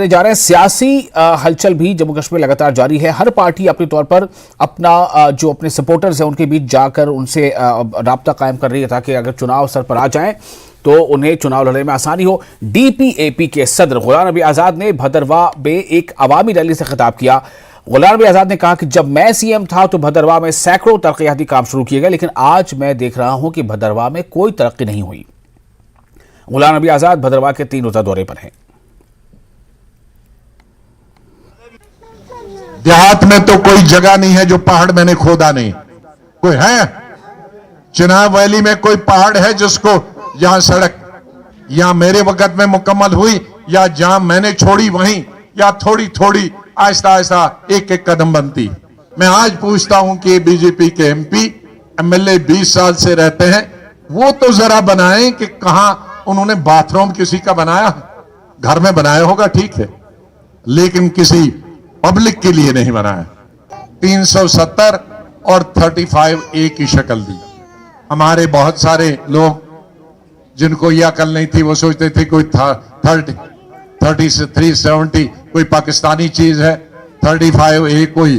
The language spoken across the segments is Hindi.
जा रहे हैं। सियासी हलचल भी जम्मू कश्मीर लगातार जारी है। हर पार्टी अपने तौर पर अपना जो अपने सपोर्टर्स हैं उनके बीच जाकर उनसे राब्ता कायम कर रही है ताकि अगर चुनाव सर पर आ जाएं तो उन्हें चुनाव लड़ने में आसानी हो। डीपीएपी के सदर गुलाम नबी आजाद ने भदरवाह में एक अवामी रैली से खिताब किया। गुलाम नबी आजाद ने कहा कि जब मैं सीएम था तो भदरवाह में सैकड़ों तरक्याती काम शुरू किए गए, लेकिन आज मैं देख रहा हूं कि भदरवाह में कोई तरक्की नहीं हुई। गुलाम नबी आजाद भदरवाह के 3 रोजा दौरे पर हैं। देहात में तो कोई जगह नहीं है जो पहाड़ मैंने खोदा नहीं। कोई है? चिनाब वैली में कोई पहाड़ है जिसको यहां सड़क या मेरे वक्त में मुकम्मल हुई या जहां मैंने छोड़ी वहीं या थोड़ी थोड़ी आहिस्ता आहिस्ता एक एक कदम बनती। मैं आज पूछता हूं कि बीजेपी के एमपी एमएलए 20 साल से रहते हैं, वो तो जरा बनाएं कि कहां उन्होंने बाथरूम किसी का बनाया, घर में बनाया होगा ठीक है, लेकिन किसी पब्लिक के लिए नहीं बनाया। 370 और 35 एक ही शक्ल दी। हमारे बहुत सारे लोग जिनको यह अकल नहीं थी वो सोचते थे कोई 30 से 370 कोई पाकिस्तानी चीज है, 35 ए कोई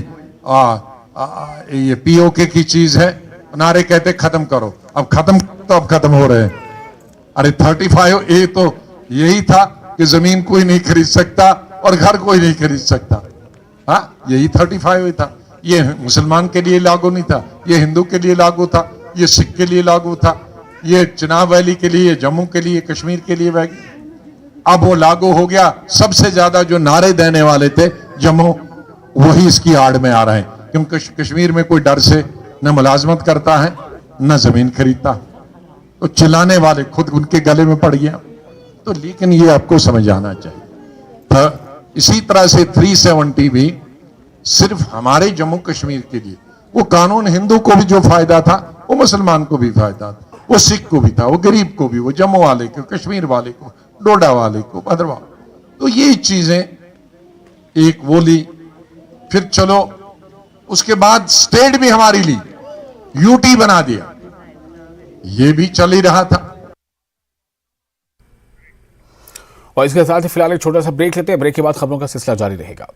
ये पीओके की चीज है। नारे कहते खत्म करो, अब खत्म हो रहे हैं। अरे 35 ए तो यही था कि जमीन कोई नहीं खरीद सकता और घर कोई नहीं खरीद सकता। हाँ, यही 35 था। ये मुसलमान के लिए लागू नहीं था, ये हिंदू के लिए लागू था, ये सिख के लिए लागू था, ये चिनाब वैली के लिए, जम्मू के लिए, कश्मीर के लिए। अब वो लागू हो गया। सबसे ज्यादा जो नारे देने वाले थे जम्मू, वही इसकी आड़ में आ रहे हैं, क्योंकि कश्मीर में कोई डर से न मुलाजमत करता है न जमीन खरीदता, तो चिल्लाने वाले खुद उनके गले में पड़ गया। तो लेकिन ये आपको समझ आना चाहिए। तो इसी तरह से 370 भी सिर्फ हमारे जम्मू कश्मीर के लिए, वो कानून हिंदू को भी जो फायदा था वो मुसलमान को भी फायदा था, वो सिख को भी था, वो गरीब को भी, वो जम्मू वाले को, कश्मीर वाले को, डोडा वाले को, भद्रवाह। तो ये चीजें एक वो ली। फिर चलो उसके बाद स्टेट भी हमारी ली, यूटी बना दिया, ये भी चल ही रहा था। और इसके साथ ही फिलहाल एक छोटा सा ब्रेक लेते हैं। ब्रेक के बाद खबरों का सिलसिला जारी रहेगा।